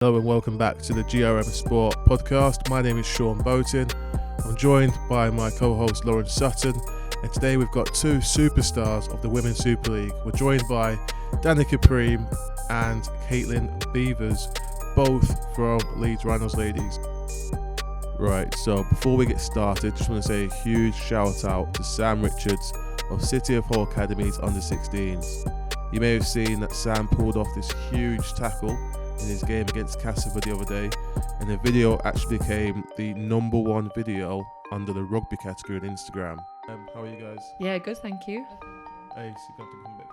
Hello and welcome back to the GRM Sport podcast. My name is Shawn Boatin. I'm joined by my co-host Lauren Sutton, and today we've got two superstars of the Women's Super League. We're joined by Danika Priim and Beevers, both from Leeds Rhinos Ladies. Right, so before we get started, just want to say a huge shout out to Sam Richards of City of Hull Academy's under 16s. You may have seen that Sam pulled off this huge tackle in his game against Castleford the other day, and the video actually became the #1 video under the rugby category on Instagram. How are you guys? Yeah, good, thank you. Hey, so you got to come a bit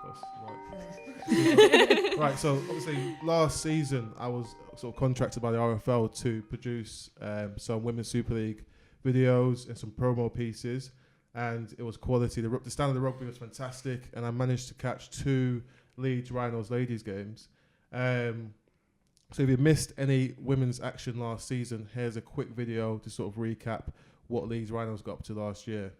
close. Right, so obviously last season I was sort of contracted by the RFL to produce some Women's Super League videos and some promo pieces, and it was quality. The standard of the rugby was fantastic, and I managed to catch 2 Leeds Rhinos Ladies games. So if you missed any women's action last season, here's a quick video to sort of recap what Leeds Rhinos got up to last year.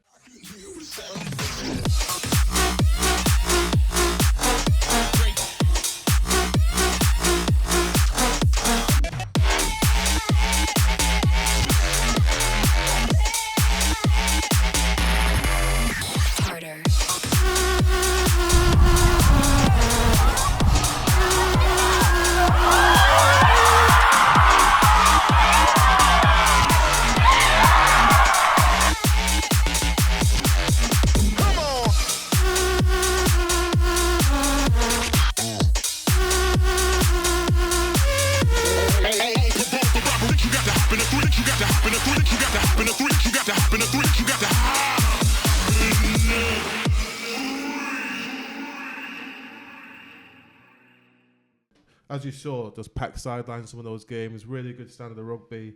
As you saw, those packed sidelines, some of those games, really good standard of rugby.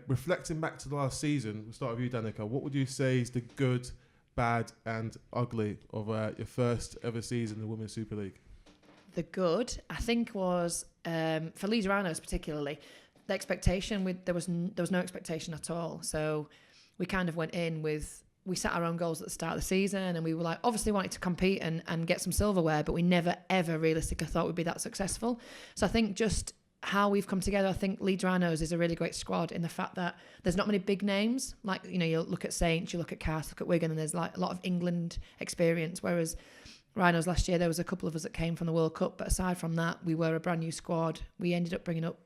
Reflecting back to the last season, we'll start with you, Danika. What would you say is the good, bad and ugly of your first ever season in the Women's Super League? The good, I think, was, for Leeds Rhinos particularly, the expectation, there was no expectation at all. So we kind of went in with, we set our own goals at the start of the season, and we were like, obviously wanted to compete and get some silverware, but we never ever realistically thought we'd be that successful. So I think just how we've come together, I think Leeds Rhinos is a really great squad in the fact that there's not many big names. Like, you know, you look at Saints, you look at Cast, look at Wigan, and there's like a lot of England experience, whereas Rhinos last year, there was a couple of us that came from the World Cup, but aside from that, we were a brand new squad. We ended up bringing up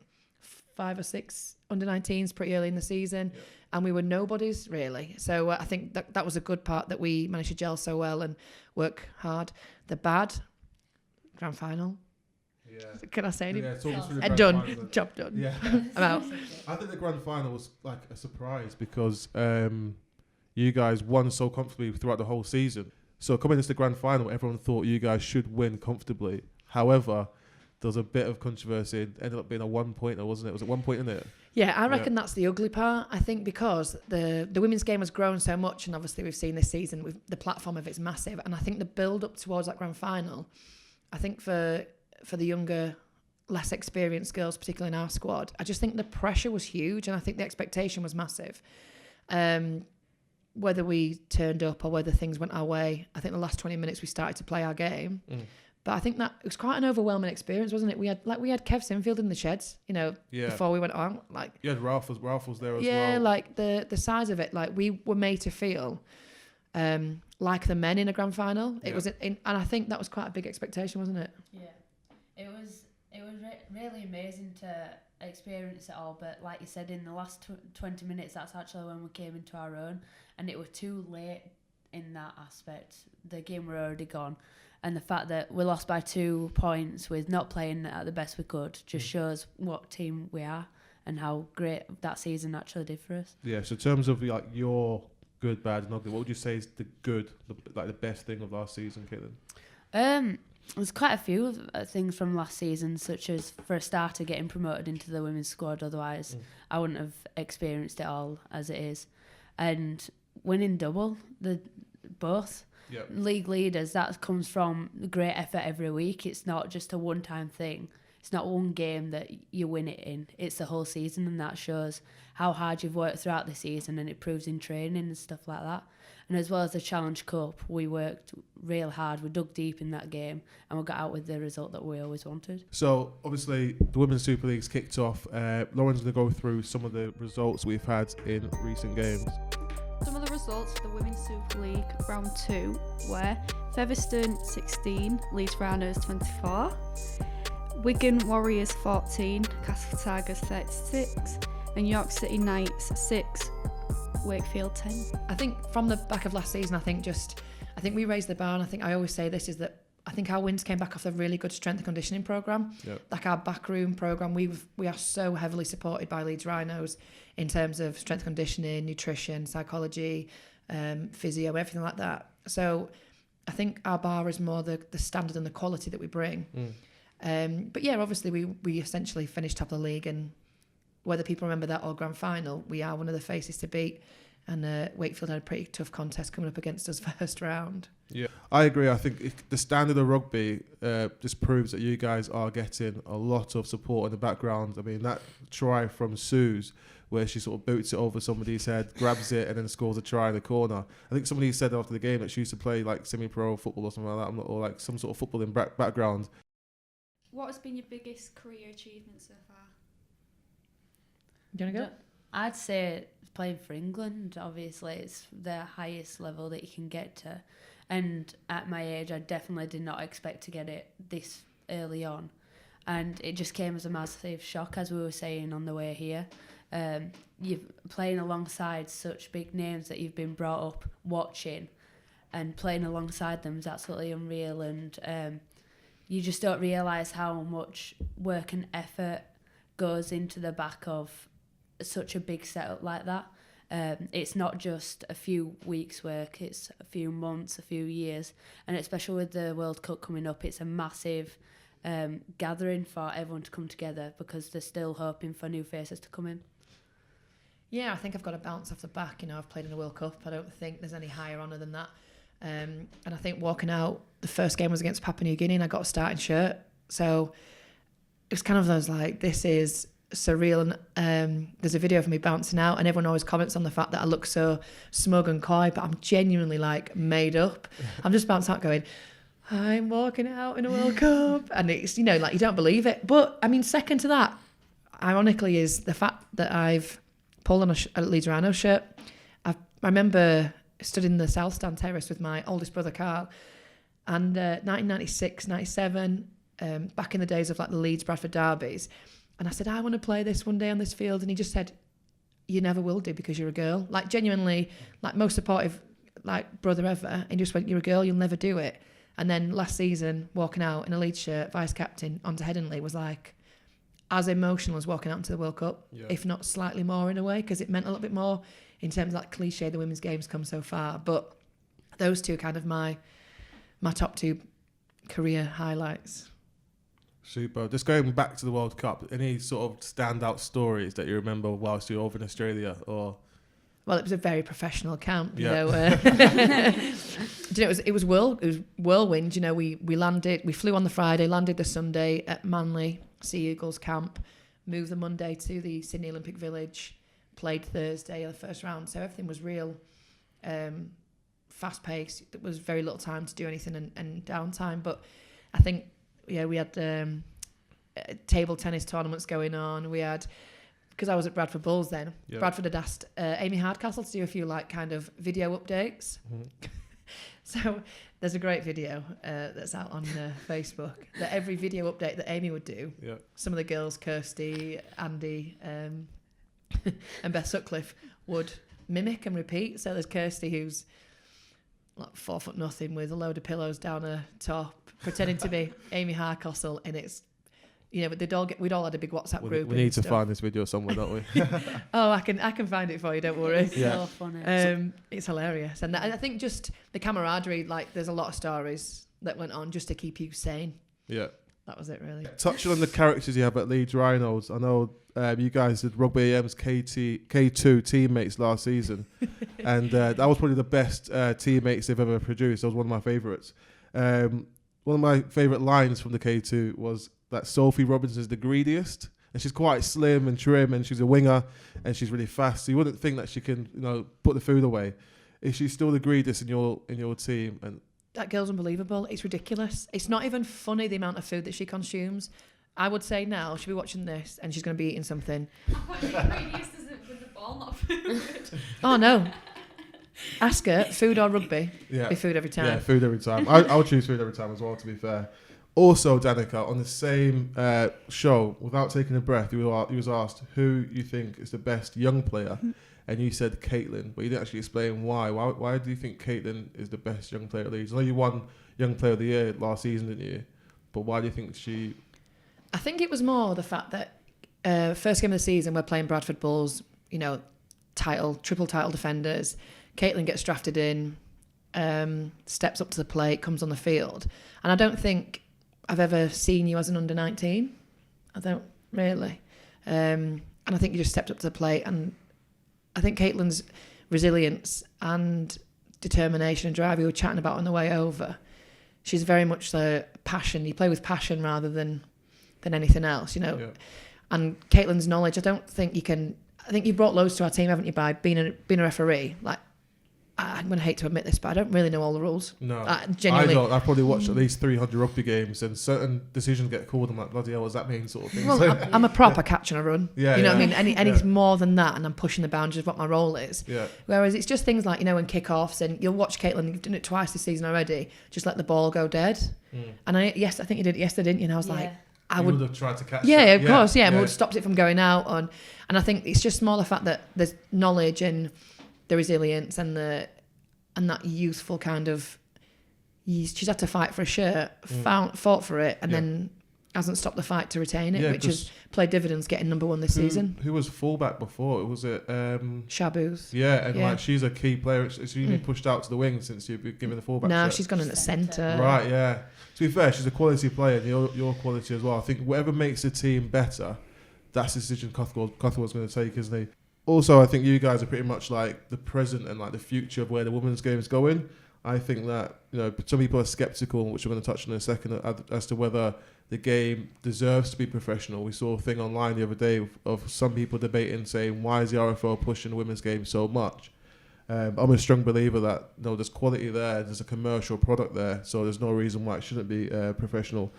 5 or 6 under-19s pretty early in the season, and we were nobodies really. So I think that was a good part, that we managed to gel so well and work hard. The bad, grand final. Yeah. Can I say anything? Yeah, done. Job done. Yeah. I'm out. I think the grand final was like a surprise because you guys won so comfortably throughout the whole season. So coming into the grand final, everyone thought you guys should win comfortably. However, there was a bit of controversy. It ended up being a 1 pointer, wasn't it? Was it 1 point in it? Yeah, I reckon that's the ugly part. I think because the women's game has grown so much, and obviously we've seen this season with the platform of it's massive, and I think the build up towards that grand final, I think for the younger, less experienced girls, particularly in our squad, I just think the pressure was huge, and I think the expectation was massive. Whether we turned up or whether things went our way, I think the last 20 minutes we started to play our game. But I think that it was quite an overwhelming experience, wasn't it? We had Kev Sinfield in the sheds, you know, before we went on. Like, you had Ralph was there as well. Yeah, like the size of it, like we were made to feel like the men in a grand final. It was, and I think that was quite a big expectation, wasn't it? Yeah, it was really amazing to experience it all. But like you said, in the last 20 minutes, that's actually when we came into our own, and it was too late in that aspect. The game were already gone. And the fact that we lost by 2 points with not playing at the best we could just shows what team we are and how great that season actually did for us. Yeah, so in terms of like your good, bad and ugly, what would you say is the good, the best thing of last season, Caitlin? There's quite a few things from last season, such as, for a starter, getting promoted into the women's squad. Otherwise, I wouldn't have experienced it all as it is. And winning double, both. League leaders, that comes from great effort every week. It's not just a one-time thing. It's not one game that you win it in. It's the whole season, and that shows how hard you've worked throughout the season, and it proves in training and stuff like that. And as well as the Challenge Cup, we worked real hard. We dug deep in that game, and we got out with the result that we always wanted. So, obviously, the Women's Super League's kicked off. Lauren's going to go through some of the results we've had in recent games. Some of the results for the Women's Super League Round 2 were Featherstone 16, Leeds Rhinos 24, Wigan Warriors 14, Castle Tigers 36, and York City Knights 6, Wakefield 10. I think from the back of last season, I think we raised the bar, and I think I always say this is that I think our wins came back off a really good strength and conditioning programme. Yep. Like our backroom programme, we are so heavily supported by Leeds Rhinos in terms of strength conditioning, nutrition, psychology, physio, everything like that. So I think our bar is more the standard and the quality that we bring. But yeah, obviously we essentially finished top of the league, and whether people remember that or grand final, we are one of the faces to beat. And Wakefield had a pretty tough contest coming up against us first round. Yeah, I agree. I think the standard of rugby just proves that you guys are getting a lot of support in the background. I mean, that try from Suze, where she sort of boots it over somebody's head, grabs it, and then scores a try in the corner. I think somebody said after the game that she used to play like semi-pro football or something like that, or like some sort of footballing background. What has been your biggest career achievement so far? Do you want to go? I'd say playing for England. Obviously, it's the highest level that you can get to. And at my age, I definitely did not expect to get it this early on. And it just came as a massive shock, as we were saying on the way here. You're playing alongside such big names that you've been brought up watching, and playing alongside them is absolutely unreal. And you just don't realise how much work and effort goes into the back of such a big setup like that. It's not just a few weeks work, it's a few months, a few years, and especially with the World Cup coming up, it's a massive gathering for everyone to come together, because they're still hoping for new faces to come in. Yeah, I think I've got to bounce off the back. I've played in the World Cup. I don't think there's any higher honour than that. And I think walking out, the first game was against Papua New Guinea, and I got a starting shirt. So it was kind of those like, this is surreal. And there's a video of me bouncing out, and everyone always comments on the fact that I look so smug and coy, but I'm genuinely like made up. I'm just bouncing out going, I'm walking out in a World Cup. And it's, like you don't believe it. But I mean, second to that, ironically, is the fact that I've pulled on a Leeds Rhinos shirt. I remember stood in the South Stand terrace with my oldest brother Carl, and 1996, 97, back in the days of like the Leeds Bradford derbies, and I said, I want to play this one day on this field, and he just said, you never will do, because you're a girl. Like genuinely, like most supportive like brother ever, and he just went, you're a girl, you'll never do it. And then last season, walking out in a Leeds shirt, vice captain onto Headingley, was like as emotional as walking out into the World Cup, if not slightly more in a way, because it meant a little bit more in terms of that cliche, the women's game's come so far. But those two kind of my top two career highlights. Super. Just going back to the World Cup, any sort of standout stories that you remember whilst you were over in Australia? Or well, it was a very professional camp, you know. It was whirlwind. We flew on the Friday, landed the Sunday at Manly Sea Eagles camp, moved the Monday to the Sydney Olympic Village, played Thursday the first round. So everything was real fast paced. There was very little time to do anything and downtime. But I think we had table tennis tournaments going on. We had, because I was at Bradford Bulls then, Bradford had asked Amy Hardcastle to do a few like kind of video updates. Mm-hmm. So there's a great video that's out on Facebook, that every video update that Amy would do, some of the girls, Kirsty, Andy and Beth Sutcliffe, would mimic and repeat. So there's Kirsty, who's like 4'0" with a load of pillows down her top, pretending to be Amy Hardcastle, and it's, but we'd all had a big WhatsApp group. We need to find this video somewhere, don't we? Oh, I can find it for you. Don't worry. It's so funny. It's hilarious, and I think just the camaraderie. Like, there's a lot of stories that went on just to keep you sane. Yeah, that was it, really. Touching on the characters you have at Leeds Rhinos, I know you guys did Rugby AM's K2 teammates last season, and that was probably the best teammates they've ever produced. That was one of my favourites. One of my favourite lines from the K2 was, that Sophie Robinson is the greediest, and she's quite slim and trim, and she's a winger, and she's really fast. So you wouldn't think that she can, put the food away. Is she still the greediest in your team? And that girl's unbelievable. It's ridiculous. It's not even funny the amount of food that she consumes. I would say now she'll be watching this and she's going to be eating something. What greediest is it with the ball, not food? Oh no. Ask her, food or rugby? yeah, Be food every time. yeah, food every time. I would choose food every time as well, to be fair. Also, Danika, on the same show, without taking a breath, you was asked who you think is the best young player, and you said Caitlin, but you didn't actually explain why. Why do you think Caitlin is the best young player at Leeds? I know you won Young Player of the Year last season, didn't you? But why do you think she... I think it was more the fact that first game of the season we're playing Bradford Bulls, triple title defenders. Caitlin gets drafted in, steps up to the plate, comes on the field, and I don't think I've ever seen you as an under-19. I don't really. And I think you just stepped up to the plate, and I think Caitlin's resilience and determination and drive we were chatting about on the way over, she's very much the passion. You play with passion rather than anything else, Yeah. And Caitlin's knowledge, I think you've brought loads to our team, haven't you, by being a referee. Like, I'm going to hate to admit this, but I don't really know all the rules. No, genuinely. I don't. I've probably watched at least 300 rugby games, and certain decisions get called. I'm like, bloody hell, what does that mean, sort of thing. Well, I'm a prop, I catch and I run. Yeah, you know what I mean? Any yeah. more than that, and I'm pushing the boundaries of what my role is. Yeah. Whereas it's just things like, in kick-offs, and you'll watch Caitlin, you've done it twice this season already, just let the ball go dead. And I think you did it yesterday, didn't you? And I was like, I would have tried to catch yeah, that. of course, and we would have stopped it from going out on. And I think it's just more the fact that there's knowledge and the resilience and that youthful kind of, she's had to fight for a shirt, fought for it, and then hasn't stopped the fight to retain it, which has played dividends getting number one this season. Who was fullback before? Was it Shaboos? Yeah, and like she's a key player. She's been pushed out to the wing since you've been given the fullback. No, shirt. she's gone in at centre. Right, yeah. To be fair, she's a quality player, and your quality as well. I think whatever makes the team better, that's the decision Cuthbert's going to take, isn't he? Also, I think you guys are pretty much like the present and like the future of where the women's game is going. I think that, some people are sceptical, which we're going to touch on in a second, as to whether the game deserves to be professional. We saw a thing online the other day of some people debating, saying, why is the RFL pushing the women's game so much? I'm a strong believer that there's quality there, there's a commercial product there, so there's no reason why it shouldn't be professional.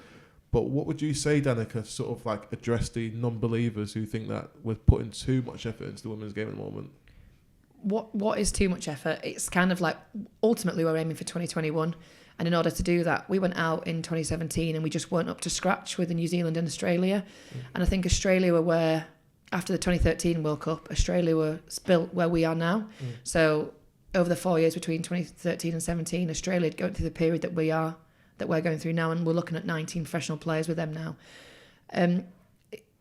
But what would you say, Danika, to sort of like address the non-believers who think that we're putting too much effort into the women's game at the moment? What is too much effort? It's kind of like, ultimately we're aiming for 2021, and in order to do that we went out in 2017 and we just weren't up to scratch with New Zealand and Australia. And I think Australia were where, after the 2013 World Cup, Australia were built where we are now. So over the 4 years between 2013 and 17, Australia had gone through the period that we're going through now, and we're looking at 19 professional players with them now.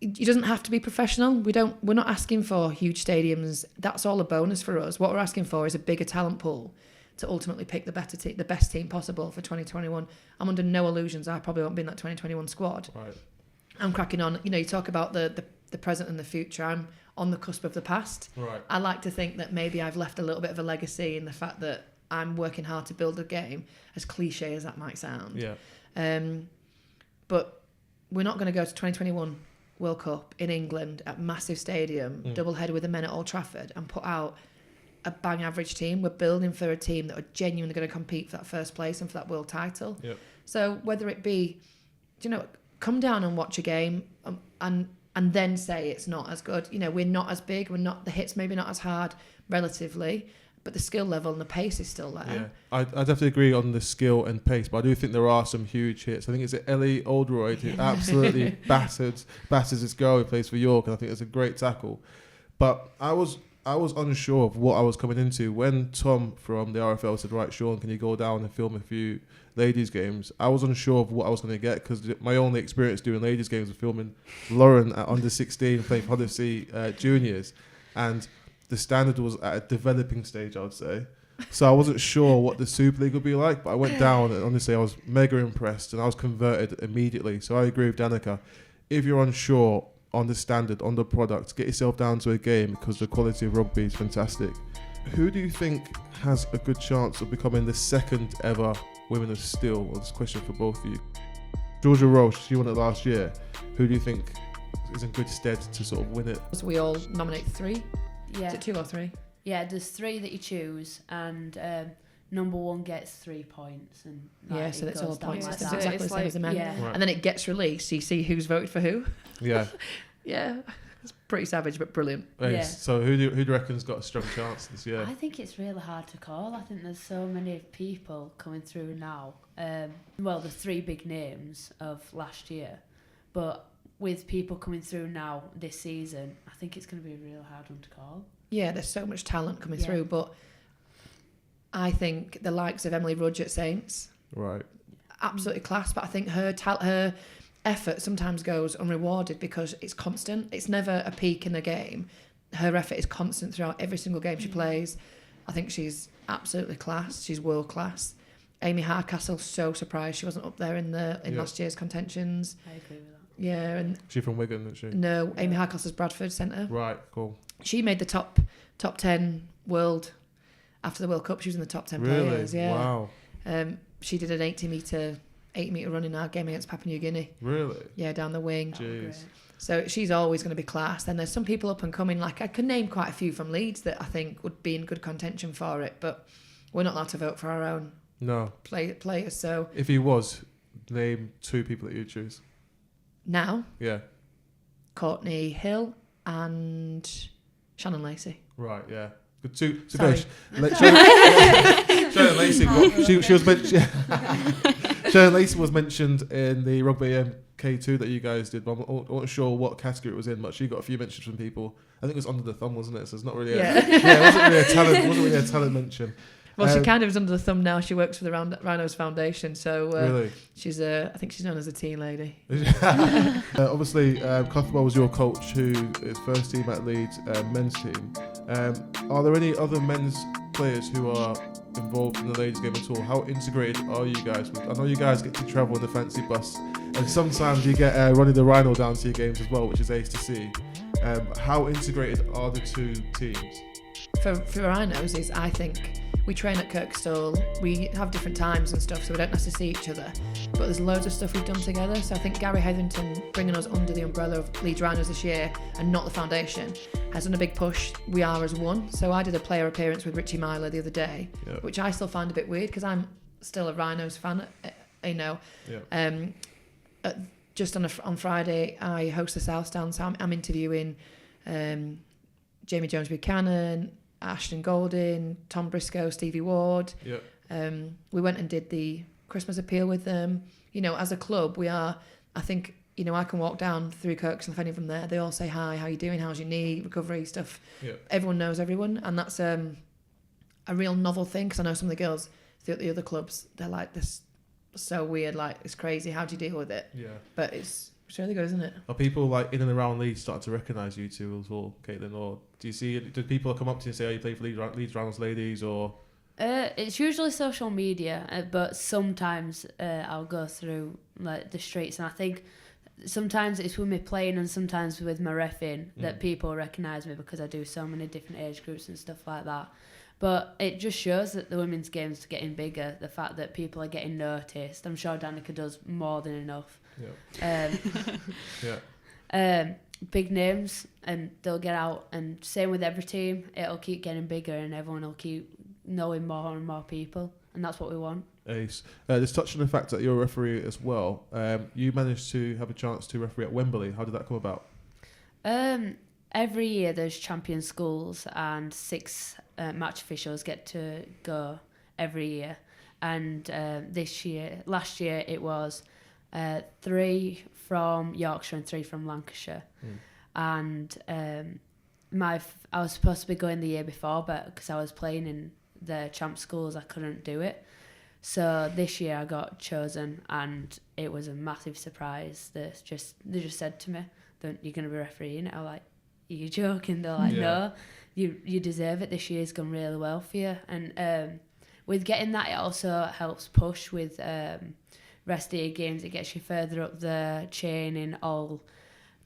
It doesn't have to be professional. We're not asking for huge stadiums. That's all a bonus for us. What we're asking for is a bigger talent pool to ultimately pick the best team possible for 2021. I'm under no illusions I probably won't be in that 2021 squad. Right. I'm cracking on. You talk about the present and the future. I'm on the cusp of the past. Right. I like to think that maybe I've left a little bit of a legacy in the fact that I'm working hard to build a game, as cliche as that might sound. Yeah. But we're not going to go to 2021 World Cup in England at massive stadium, double header with the men at Old Trafford, and put out a bang average team. We're building for a team that are genuinely going to compete for that first place and for that world title. Yep. So whether it be, come down and watch a game and then say it's not as good. We're not as big. The hits maybe not as hard relatively, but the skill level and the pace is still there. Yeah, I definitely agree on the skill and pace, but I do think there are some huge hits. I think it's Ellie Oldroyd who absolutely batters this girl who plays for York, and I think it's a great tackle. But I was unsure of what I was coming into when Tom from the RFL said, right, Shawn, can you go down and film a few ladies games? I was unsure of what I was going to get, because my only experience doing ladies games was filming Lauren at under 16 playing for Huddersfield juniors, and the standard was at a developing stage, I would say. So I wasn't sure what the Super League would be like, but I went down and honestly I was mega impressed and I was converted immediately. So I agree with Danika. If you're unsure on the standard, on the product, get yourself down to a game, because the quality of rugby is fantastic. Who do you think has a good chance of becoming the second ever Women of Steel? Well, this question for both of you. Georgia Roche, she won it last year. Who do you think is in good stead to sort of win it? So we all nominate 3. Yeah. Is it 2 or 3? Yeah, there's 3 that you choose, and number 1 gets 3 points, and Yeah, so it that's goes all down points. like It's that. exactly the It's same as the men. Yeah. Right. And then it gets released, so you see who's voted for who. Yeah. Yeah, it's pretty savage, but brilliant. Yeah. So who do you reckon's got a strong chance this year? I think it's really hard to call. I think there's so many people coming through now. Well, the 3 big names of last year, but with people coming through now this season, I think it's going to be a real hard one to call. Yeah, there's so much talent coming Yeah. through, but I think the likes of Emily Rudge at Saints, Right. absolutely class, but I think her effort sometimes goes unrewarded because it's constant. It's never a peak in a game. Her effort is constant throughout every single game she plays. I think she's absolutely class. She's world class. Amy Hardcastle, so surprised she wasn't up there in last year's contentions. I agree with that. Yeah, and She's from Wigan, isn't she? no, Amy Hardcastle's Bradford centre. Right, cool. She made the top 10 world after the World Cup. She was in the top 10 Really? players. Yeah. Wow. She did an 80-metre run in our game against Papua New Guinea. Really? Yeah, down the wing. Jeez. So she's always going to be class. Then there's some people up and coming. Like I could name quite a few from Leeds that I think would be in good contention for it, but we're not allowed to vote for our own No. players. So If he was, name 2 people that you'd choose. now, Yeah. Courtney Hill and Shannon Lacey. Right, yeah. But to Sorry. Shannon Lacey, she was mentioned. Shannon Lacey was mentioned in the rugby K2 that you guys did. But I'm not sure what category it was in, but she got a few mentions from people. I think it was under the thumb, wasn't it? So it's not really. It wasn't really a talent. It wasn't really a talent mention. Well, she kind of is under the thumb now. She works for the Rhinos Foundation, so Really? she's I think she's known as a teen lady. Obviously, Cuthbert was your coach, who is first team at Leeds men's team. Are there any other men's players who are involved in the ladies game at all? How integrated are you guys? I know you guys get to travel in the fancy bus, and sometimes you get Ronnie the Rhino down to your games as well, which is ace to see. How integrated are the 2 teams? For Rhinos is, I think, we train at Kirkstall, we have different times and stuff, so we don't necessarily see each other, but there's loads of stuff we've done together. So I think Gary Hetherington bringing us under the umbrella of Leeds Rhinos this year and not the foundation has done a big push. We are as one. So I did a player appearance with Richie Myler the other day, which I still find a bit weird because I'm still a Rhinos fan, you know. Just on Friday I host the South Stand, so I'm interviewing Jamie Jones Buchanan, Ashton Golding, Tom Briscoe, Stevie Ward. We went and did the Christmas appeal with them. You know, as a club, we are, I think, you know, I can walk down through Kirkstall, if any of them there, they all say hi, how you doing, how's your knee, recovery stuff. Everyone knows everyone, and that's a real novel thing, because I know some of the girls at the other clubs, they're like, this so weird, like, it's crazy, how do you deal with it? But it's really good, isn't it? Are people like in and around Leeds starting to recognise you two as well, Caitlin? Or do people come up to you and say, "Oh, you play for Leeds Rhinos Ladies"? Or it's usually social media, but sometimes I'll go through like the streets, and I think sometimes it's with me playing and sometimes with my reffing that people recognise me because I do so many different age groups and stuff like that. But it just shows that the women's game's getting bigger, the fact that people are getting noticed. I'm sure Danika does more than enough. Big names, and they'll get out, and same with every team, it'll keep getting bigger and everyone will keep knowing more and more people, and that's what we want. Ace. Just touching on the fact that you're a referee as well, you managed to have a chance to referee at Wembley. How did that come about? Every year there's champion schools and 6 match officials get to go every year, and last year it was 3 from Yorkshire and 3 from Lancashire. And I was supposed to be going the year before, but because I was playing in the champ schools I couldn't do it. So this year I got chosen, and it was a massive surprise. They just said to me, "You're going to be refereeing it." I was like, "Are you joking?" They're like, "No, you deserve it. This year's gone really well for you." And with getting that, it also helps push with rest of your games. It gets you further up the chain in all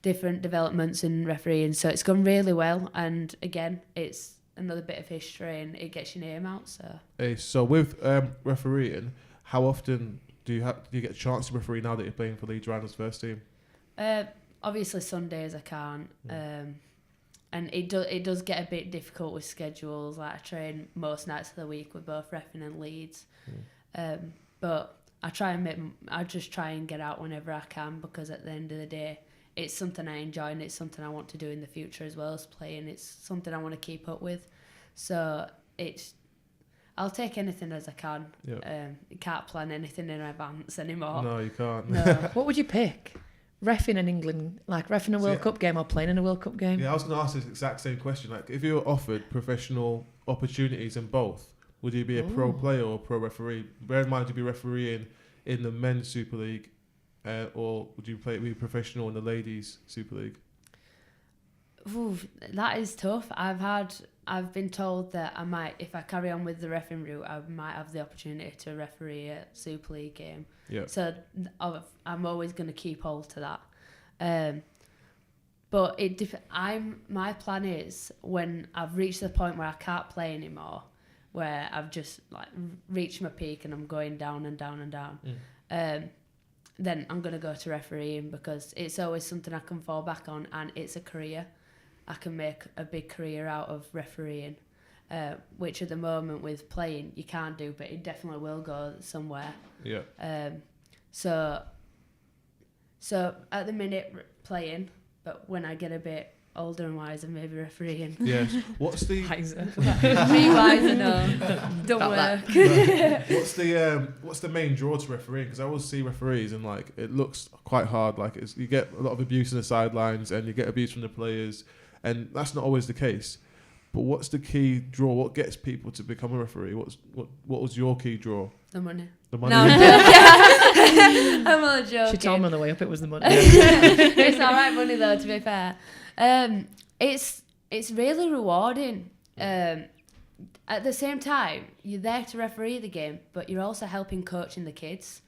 different developments in refereeing. So it's gone really well, and again, it's another bit of history, and it gets your name out. So So with refereeing, how often do you get a chance to referee now that you're playing for Leeds Rhinos first team? Obviously Sundays I can't. And it does get a bit difficult with schedules. Like I train most nights of the week with both Reffin and Leeds. But I just try and get out whenever I can, because at the end of the day, it's something I enjoy and it's something I want to do in the future as well as playing. It's something I want to keep up with. So I'll take anything as I can. You can't plan anything in advance anymore. No, you can't. No. What would you pick? Reffing in England, like reffing a World Cup game or playing in a World Cup game? Yeah, I was going to ask this exact same question. Like, if you were offered professional opportunities in both, would you be a pro player or pro referee? Bear in mind, you'd be refereeing in the men's Super League, or would you be professional in the ladies Super League? Ooh, that is tough. I've been told that I might, if I carry on with the reffing route, I might have the opportunity to referee a Super League game. Yeah. So I'm always going to keep hold to that. But my plan is, when I've reached the point where I can't play anymore, where I've just like reached my peak and I'm going down and down and down, then I'm going to go to refereeing, because it's always something I can fall back on, and it's a career. I can make a big career out of refereeing, which at the moment with playing you can't do, but it definitely will go somewhere. Yeah. So at the minute playing, but when I get a bit older and wiser, maybe refereeing. Yeah. What's the Wiser. Wiser, no, don't work. What's the main draw to refereeing? Because I always see referees and like it looks quite hard. Like you get a lot of abuse on the sidelines and you get abuse from the players, and that's not always the case. But what's the key draw? What gets people to become a referee? What was your key draw? The money. The money. No, I'm only joking. She told me on the way up it was the money. It's alright money though, to be fair. It's really rewarding. At the same time, you're there to referee the game, but you're also helping coaching the kids.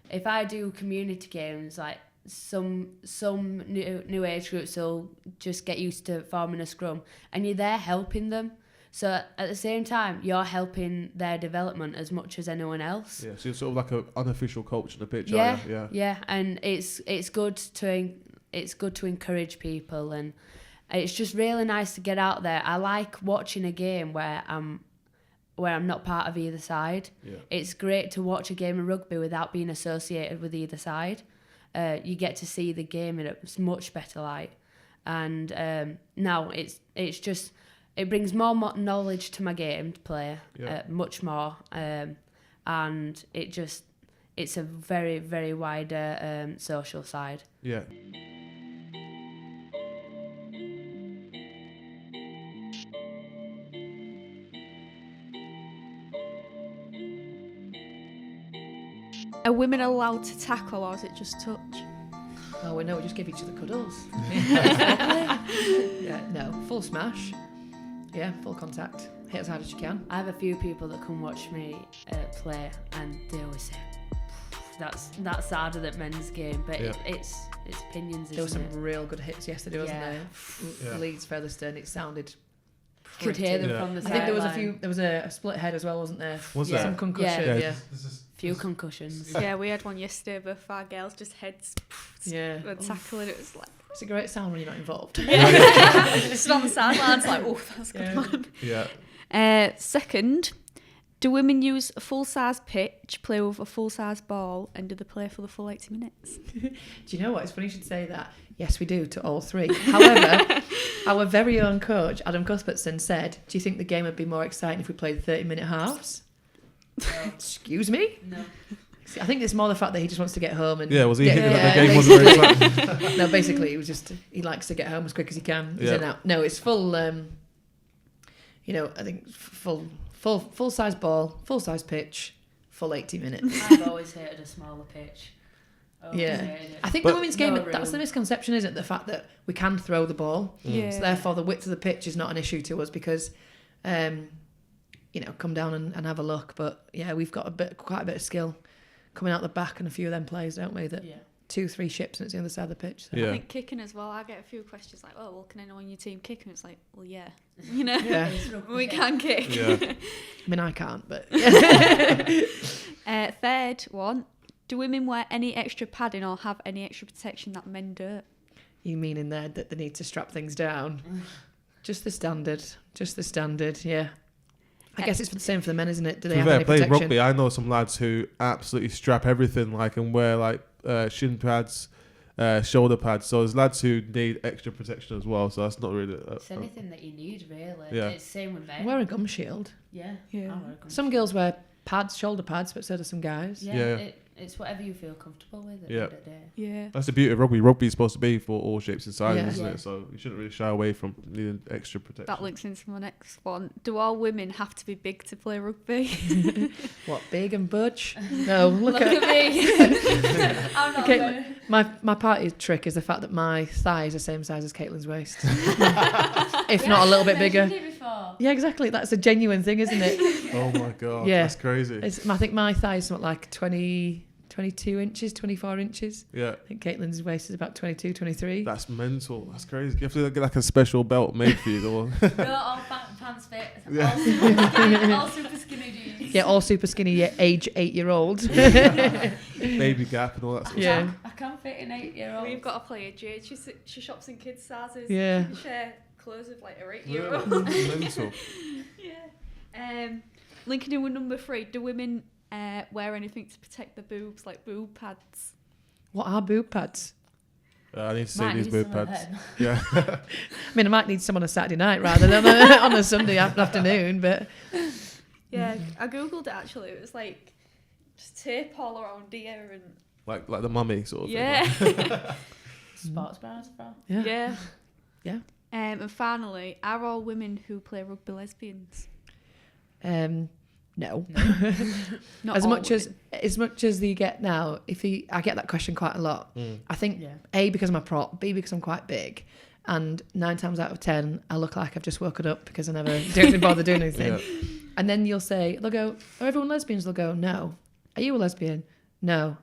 If I do community games, like some new age groups will just get used to forming a scrum, and you're there helping them. So at the same time, you're helping their development as much as anyone else. Yeah, so you're sort of like an unofficial coach on the pitch. Yeah, and it's good to encourage people, and it's just really nice to get out there. I like watching a game where I'm not part of either side. Yeah. It's great to watch a game of rugby without being associated with either side. You get to see the game in a much better light, and now it's just. It brings more knowledge to my game to play, much more, and it's a very, very wider social side. Yeah. Are women allowed to tackle, or is it just touch? Oh, we just give each other cuddles. Yeah, no, full smash. Yeah, full contact. Hit as hard as you can. I have a few people that come watch me play, and they always say that's harder than men's game, but it's opinions. There were some real good hits yesterday, wasn't there? Yeah. Leeds Featherstone. It sounded. Could hear them from the I sideline. think there was a few. There was a split head as well, wasn't there? Was there? Some concussion. Yeah. Few concussions. Yeah, we had one yesterday, but for our girls, just heads. Yeah. Were tackling. It was like. It's a great sound when you're not involved. Yeah. Just on the sidelines, like, oh, that's good, man. Yeah. Second, do women use a full-size pitch, play with a full-size ball, and do they play for the full 80 minutes? Do you know what? It's funny you should say that. Yes, we do, to all three. However, our very own coach, Adam Cuthbertson, said, do you think the game would be more exciting if we played 30-minute halves? No. Excuse me? No. I think it's more the fact that he just wants to get home and... Yeah, was he hitting that the game wasn't very exciting? No, basically, it was just... He likes to get home as quick as he can. He's in out. No, it's full... I think full-size ball, full-size pitch, full 80 minutes. I've always hated a smaller pitch. I think the women's game, that's the misconception, isn't it? The fact that we can throw the ball. Yeah. So therefore, the width of the pitch is not an issue to us because... come down and have a look. But yeah, we've got quite a bit of skill coming out the back and a few of them plays, don't we? That 2-3 ships and it's the other side of the pitch. So. I think kicking as well. I get a few questions like, "Oh, well, can anyone on your team kick?" And it's like, "Well, yeah, we can kick." Yeah. I mean, I can't, but third one: Do women wear any extra padding or have any extra protection that men don't? You mean in there that they need to strap things down? Just the standard, yeah. I guess it's the same for the men, isn't it? Do they have any playing protection? rugby, I know some lads who absolutely strap everything, like, and wear like shin pads, shoulder pads. So there's lads who need extra protection as well. So that's not really. It's anything that you need, really. Yeah. It's same with men. Wear a gum shield. Yeah. Yeah. I wear a gum Some shield. girls wear pads, shoulder pads, but so do some guys. Yeah. It's whatever you feel comfortable with at the end of the day. Yeah. That's the beauty of rugby. Rugby is supposed to be for all shapes and sizes, Yeah. isn't Yeah. it? So you shouldn't really shy away from needing extra protection. That links into my next one. Do all women have to be big to play rugby? What, big and butch? No, look at me. I'm not Okay. My party trick is the fact that my thigh is the same size as Caitlin's waist, if not a little bit bigger. Yeah, exactly. That's a genuine thing, isn't it? Oh my god, Yeah. that's crazy. I think my thigh is something like 22 inches, 24 inches. Yeah, I think Caitlin's waist is about 22, 23. that's mental. That's crazy. You have to get like a special belt made for you. Or No, all pants fit. Yeah. All super skinny jeans. Yeah, all super skinny, age 8-year-old. baby gap and all that. Sort of Yeah. I can fit an 8-year-old. We've got a player, Jade. She shops in kids' sizes. Yeah. She share clothes with like her stuff. 8-year-old. Yeah, mental. Yeah. Linking in with number 3. Do women wear anything to protect the boobs, like boob pads? What are boob pads? I need to see Might these need boob some of pads. them. Yeah. I mean, I might need some on a Saturday night rather than on a Sunday afternoon, but Yeah, I googled it actually. It was like just tape all around here and like the mummy sort of yeah, thing. Sports bras as well. yeah. yeah, Yeah. And finally, are all women who play rugby lesbians? No. Not as all much women. as you get now, I get that question quite a lot. I think Yeah. A, because I'm a prop, B, because I'm quite big, and 9 times out of 10 I look like I've just woken up because I never don't bother doing anything. Yeah. And then you'll say, they'll go, are everyone lesbians? They'll go, no. Are you a lesbian? No.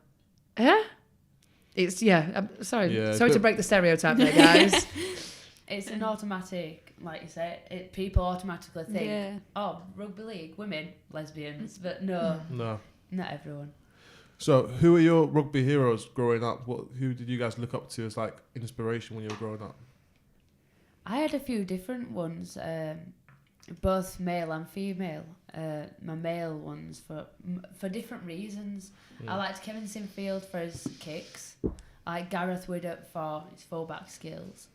It's I'm sorry Yeah, sorry to but- break the stereotype there, guys. It's an automatic, like you said, people automatically think, Yeah. oh, rugby league, women, lesbians, but no, No. not everyone. So, who are your rugby heroes growing up? Who did you guys look up to as like inspiration when you were growing up? I had a few different ones, both male and female. My male ones for different reasons. I liked Kevin Sinfield for his kicks. I like Gareth Widdop for his fullback skills.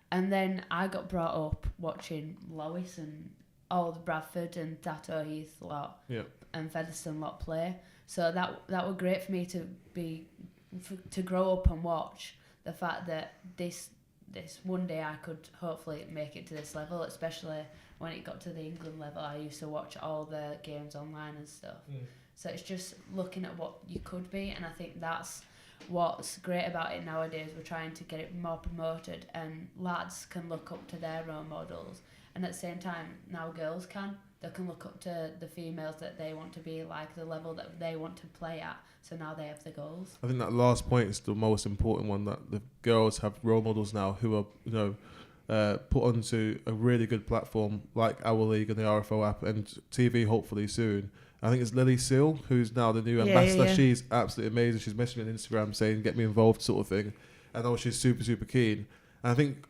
And then I got brought up watching Lois and all the Bradford and Dato Heath lot and Featherstone lot play. So that was great for me to grow up and watch the fact that this one day I could hopefully make it to this level, especially when it got to the England level. I used to watch all the games online and stuff. So it's just looking at what you could be, and I think that's what's great about it nowadays. We're trying to get it more promoted, and lads can look up to their role models, and at the same time now girls can. They can look up to the females that they want to be like, the level that they want to play at, so now they have the goals. I think that last point is the most important one, that the girls have role models now who are put onto a really good platform like our league and the RFO app and TV hopefully soon. I think it's Lily Seal, who's now the new ambassador. Yeah. She's absolutely amazing. She's messaging me on Instagram saying, get me involved sort of thing. I know she's super, super keen. And I think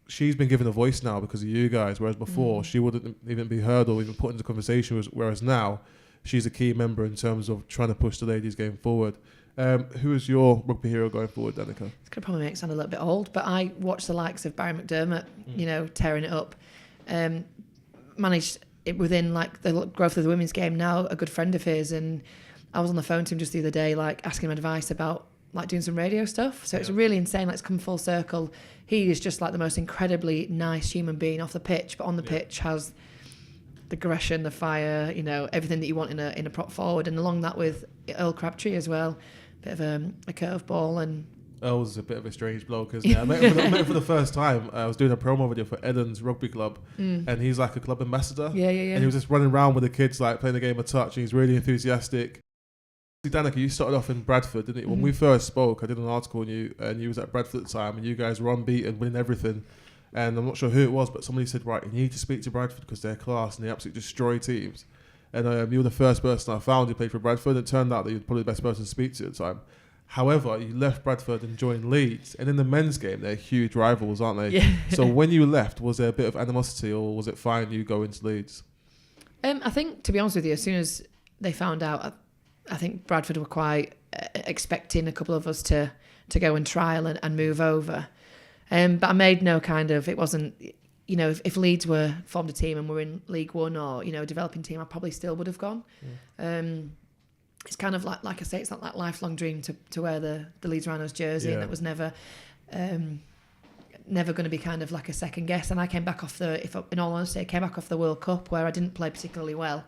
she's been given a voice now because of you guys, whereas before she wouldn't even be heard or even put into conversation, whereas now she's a key member in terms of trying to push the ladies game forward. Who is your rugby hero going forward, Danika? It's going to probably make it sound a little bit old, but I watched the likes of Barry McDermott, tearing it up. Managed it within like the growth of the women's game now, a good friend of his, and I was on the phone to him just the other day, like asking him advice about like doing some radio stuff. So it's really insane. Like, it's come full circle. He is just like the most incredibly nice human being off the pitch, but on the pitch has the aggression, the fire, everything that you want in a prop forward. And along that with Earl Crabtree as well, bit of a curveball. And Earl's a bit of a strange bloke, isn't he? I met him for the first time. I was doing a promo video for Eden's Rugby Club, and he's like a club ambassador. Yeah. And he was just running around with the kids, like playing the game of touch, and he's really enthusiastic. Danika, you started off in Bradford, didn't you? When we first spoke, I did an article on you, and you was at Bradford at the time, and you guys were unbeaten, winning everything. And I'm not sure who it was, but somebody said, right, you need to speak to Bradford because they're class and they absolutely destroy teams. and you were the first person I found who played for Bradford. It turned out that you were probably the best person to speak to at the time. However, you left Bradford and joined Leeds, and in the men's game, they're huge rivals, aren't they? Yeah. So when you left, was there a bit of animosity, or was it fine you going to Leeds? I think, to be honest with you, as soon as they found out, I think Bradford were quite expecting a couple of us to go and trial and move over. But I made no kind of, it wasn't, you know, if Leeds were formed a team and were in League One or, you know, a developing team, I probably still would have gone. It's kind of like I say, it's not that lifelong dream to wear the Leeds Rhinos jersey, and that was never going to be kind of like a second guess. And I came back off in all honesty, I came back off the World Cup where I didn't play particularly well,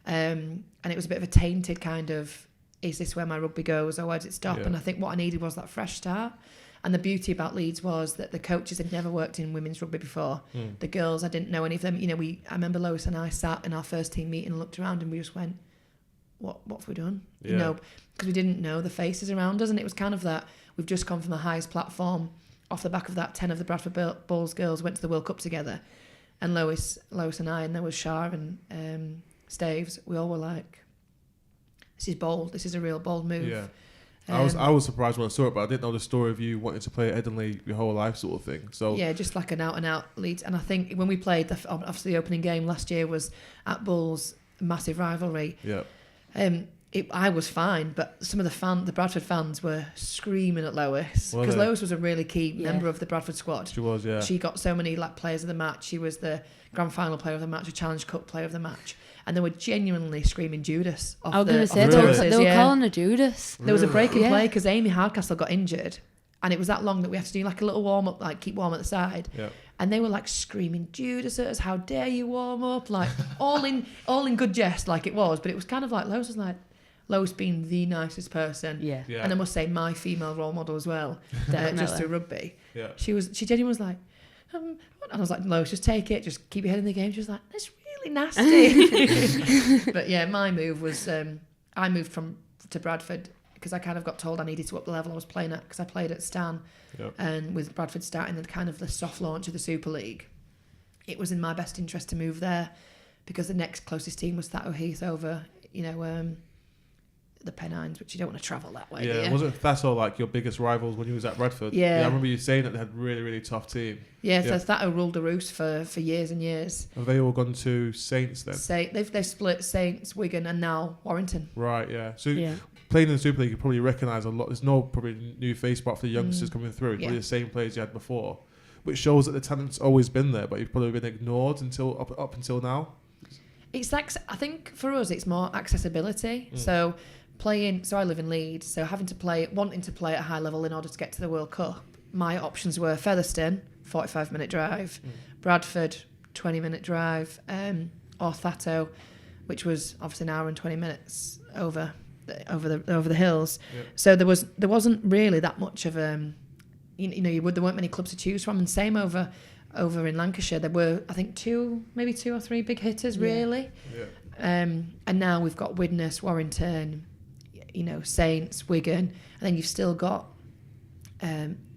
and it was a bit of a tainted kind of, is this where my rugby goes, or where does it stop? And I think what I needed was that fresh start. And the beauty about Leeds was that the coaches had never worked in women's rugby before. The girls, I didn't know any of them. You know, I remember Lois and I sat in our first team meeting and looked around and we just went, what have we done? Yeah. You know, because we didn't know the faces around us, and it was kind of that we've just come from the highest platform. Off the back of that, 10 of the Bradford Bulls girls went to the World Cup together, and Lois and I, and there was Shawn and Staves. We all were like, this is bold. This is a real bold move. Yeah. I was surprised when I saw it, but I didn't know the story of you wanting to play at Edinley your whole life, sort of thing. So yeah, just like an out and out Leeds. And I think when we played, obviously the opening game last year was at Bulls, massive rivalry. Yeah. I was fine, but some of the Bradford fans were screaming at Lois, because Lois was a really key member of the Bradford squad. She was, yeah. She got so many like players of the match. She was the grand final player of the match, a Challenge Cup player of the match, and they were genuinely screaming Judas. I was going to say, Really? they were calling her Judas. There was a break in play because Amy Hardcastle got injured, and it was that long that we had to do like a little warm up, like keep warm at the side. Yeah. And they were like screaming Judas at us, how dare you warm up, like all in good jest, like it was. But it was kind of like Lois was like, Lois being the nicest person. Yeah. And I must say, my female role model as well, just through rugby. Yeah. She genuinely was like, and I was like, Lois, just take it, just keep your head in the game. She was like, that's really nasty. But yeah, my move was, I moved to Bradford because I kind of got told I needed to up the level I was playing at, because I played at Stan. Yep. And with Bradford starting the soft launch of the Super League, it was in my best interest to move there, because the next closest team was Thato Heath over, you know, the Pennines, which you don't want to travel that way. Yeah, wasn't Thato like your biggest rivals when you was at Bradford? Yeah. I remember you saying that they had a really, really tough team. Yeah, so Thato ruled the roost for years and years. Have they all gone to Saints then? They've split Saints, Wigan, and now Warrington. Right, yeah. So playing in the Super League, you probably recognise a lot. There's no probably new face apart for the youngsters coming through. Probably the same players you had before, which shows that the talent's always been there, but you've probably been ignored until up until now. It's like, I think for us, it's more accessibility. So I live in Leeds, so wanting to play at a high level in order to get to the World Cup, my options were Featherstone, 45-minute drive, Bradford, 20-minute drive, or Thato, which was obviously an hour and 20 minutes over the hills. Yeah. So there wasn't really that much of there weren't many clubs to choose from, and same over in Lancashire. There were, I think, maybe two or three big hitters really. Yeah. And now we've got Widnes, Warrington, Saints, Wigan, and then you've still got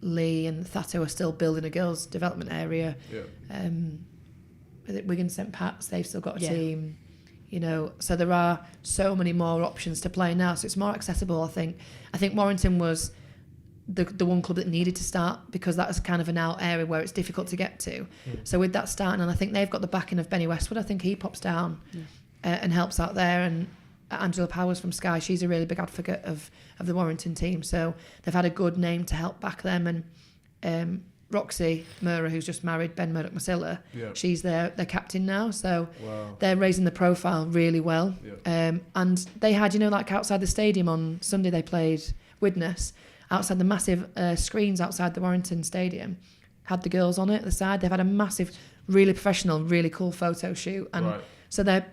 Lee and Thato are still building a girls' development area. Yeah. Wigan St Pat's, they've still got a team. So there are so many more options to play now, so it's more accessible. I think Warrington was the one club that needed to start, because that is kind of an out area where it's difficult to get to. So with that starting, and I think they've got the backing of Benny Westwood. I think he pops down and helps out there, and Angela Powers from Sky, she's a really big advocate of the Warrington team, so they've had a good name to help back them. And Roxy Murrah, who's just married Ben Murdoch-Masilla, she's their captain now, so they're raising the profile really well. And they had, like outside the stadium on Sunday, they played Widnes, outside the massive screens outside the Warrington Stadium, had the girls on it at the side. They've had a massive, really professional, really cool photo shoot, and so they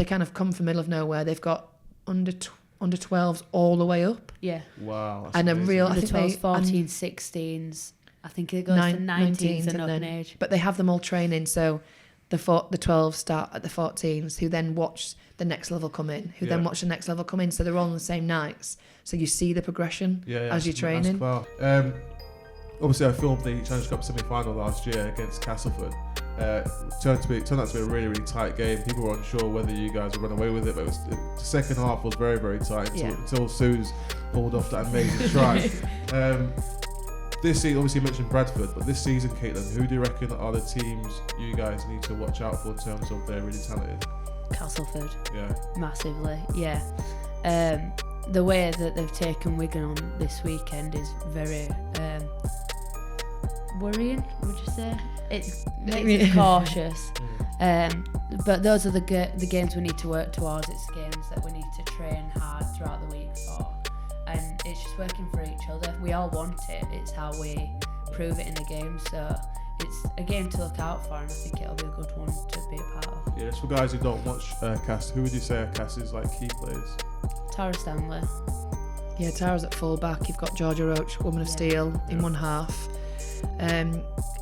kind of come from middle of nowhere. They've got under 12s all the way up. Yeah. Wow. That's and amazing. a real, under 12s, 14s, 16s. I think it goes to 19s and up in age. But they have them all training, so the 12s start at the 14s, who then watch the next level come in, then watch the next level come in, so they're all on the same nights. So you see the progression as you're training. Obviously, I filmed the Challenge Cup semi-final last year against Castleford. Turned out to be a really, really tight game. People were unsure whether you guys would run away with it, but the second half was very, very tight until Suze pulled off that amazing try. This season, obviously you mentioned Bradford, but this season, Caitlin, who do you reckon are the teams you guys need to watch out for in terms of they're really talented? Castleford. Yeah. Massively, yeah. The way that they've taken Wigan on this weekend is very worrying, would you say? It makes me cautious. But those are the games we need to work towards. It's games that we need to train hard throughout the week for. And it's just working for each other. We all want it. It's how we prove it in the game. So it's a game to look out for, and I think it'll be a good one to be a part of. Yeah, just for guys who don't watch Cass, who would you say are Cass's key players? Tara Stanley. Yeah, Tara's at full back. You've got Georgia Roach, Woman of Steel, in one half.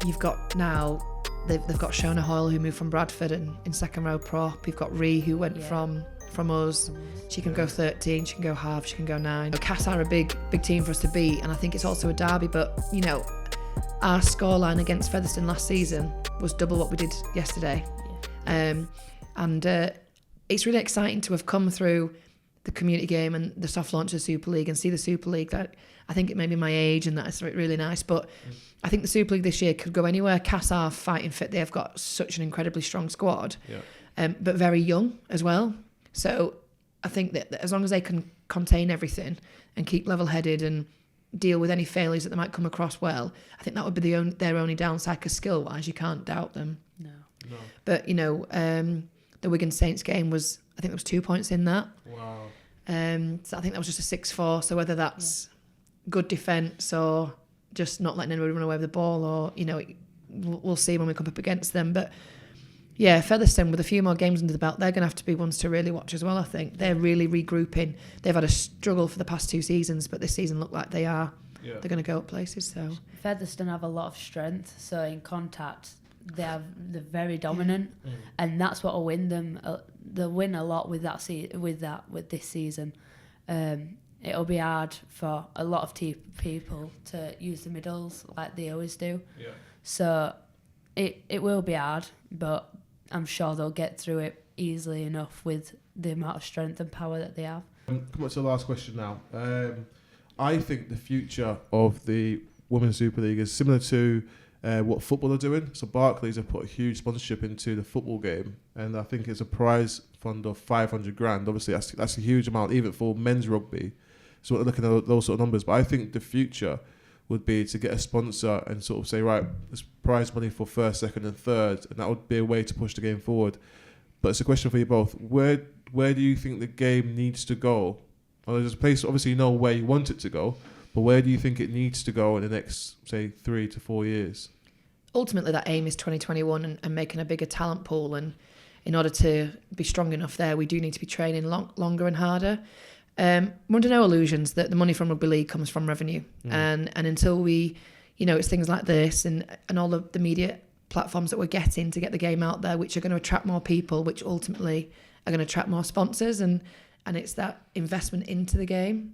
You've got now they've got Shona Hoyle, who moved from Bradford and in second row prop. You've got Ree, who went from us. She can go 13, she can go half, she can go 9. Cass are a big team for us to beat, and I think it's also a derby, but our scoreline against Featherstone last season was double what we did yesterday. It's really exciting to have come through the community game and the soft launch of the Super League and see the Super League. That I think it may be my age and that's really nice, but I think the Super League this year could go anywhere. Cass are fighting fit. They've got such an incredibly strong squad, but very young as well. So I think that as long as they can contain everything and keep level-headed and deal with any failures that they might come across well, I think that would be their only downside, because skill-wise you can't doubt them. No. But the Wigan Saints game was, I think there was 2 points in that. Wow. So I think that was just a 6-4. So whether that's good defence or just not letting anybody run away with the ball, or we'll see when we come up against them. But yeah, Featherstone, with a few more games under the belt, they're going to have to be ones to really watch as well. I think they're really regrouping. They've had a struggle for the past 2 seasons, but this season look like they are. Yeah. They're going to go up places. So Featherstone have a lot of strength. So in contact, they're very dominant, and that's what will win them. They'll win a lot with this season. It'll be hard for a lot of people to use the middles like they always do. Yeah. So it will be hard, but I'm sure they'll get through it easily enough with the amount of strength and power that they have. Come on to the last question now. I think the future of the Women's Super League is similar to what football are doing. So Barclays have put a huge sponsorship into the football game, and I think it's a prize fund of 500 grand. Obviously, that's a huge amount, even for men's rugby. So we're looking at those sort of numbers. But I think the future would be to get a sponsor and sort of say, right, there's prize money for first, second and third, and that would be a way to push the game forward. But it's a question for you both. Where do you think the game needs to go? Well, there's a place, obviously you know where you want it to go, but where do you think it needs to go in the next, say, 3 to 4 years? Ultimately, that aim is 2021 and making a bigger talent pool. And in order to be strong enough there, we do need to be training longer and harder. We're under no illusions that the money from Rugby League comes from revenue. And until we, it's things like this and all the media platforms that we're getting to get the game out there, which are going to attract more people, which ultimately are going to attract more sponsors. And it's that investment into the game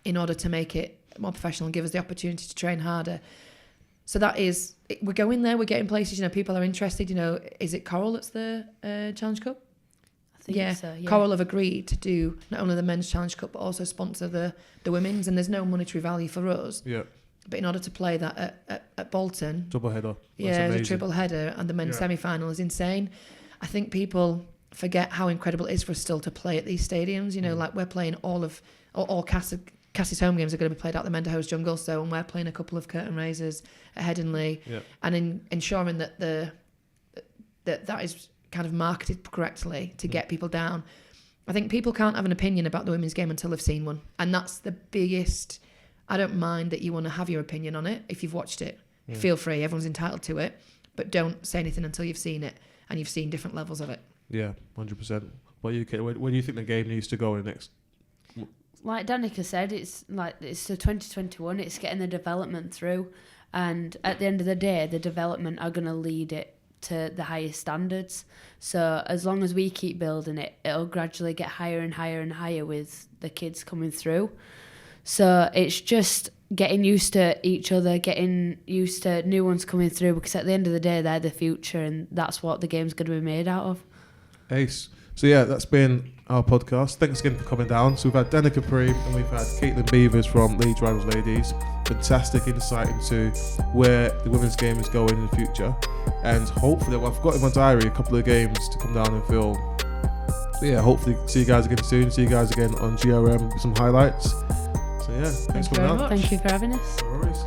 in order to make it more professional and give us the opportunity to train harder. So that is, we're going there, we're getting places, people are interested. Is it Coral that's the Challenge Cup? I think so, yeah. Coral have agreed to do not only the men's Challenge Cup, but also sponsor the women's, and there's no monetary value for us. Yeah. But in order to play that at Boatin... Double header. The triple header and the men's semi-final is insane. I think people forget how incredible it is for us still to play at these stadiums. Like we're playing all Cassie's home games are going to be played out the Menderhose Jungle, and we're playing a couple of curtain raisers at Headingley, and in ensuring that that is kind of marketed correctly to get people down. I think people can't have an opinion about the women's game until they've seen one, and that's the biggest. I don't mind that you want to have your opinion on it. If you've watched it, feel free. Everyone's entitled to it, but don't say anything until you've seen it and you've seen different levels of it. Yeah, 100%. Where do you think the game needs to go in next? Like Danika said, it's the 2021. It's getting the development through, and at the end of the day, the development are going to lead it to the highest standards. So as long as we keep building it, it'll gradually get higher and higher and higher with the kids coming through. So it's just getting used to each other, getting used to new ones coming through, because at the end of the day, they're the future, and that's what the game's going to be made out of. Ace. So yeah, that's been our podcast. Thanks again for coming down. So we've had Danika Priim and we've had Beevers from Leeds Rhinos Ladies. Fantastic insight into where the women's game is going in the future. And hopefully, I've got in my diary a couple of games to come down and film. So yeah, hopefully see you guys again soon. See you guys again on GRM with some highlights. So yeah, thanks for coming down. Thank you for having us. No worries.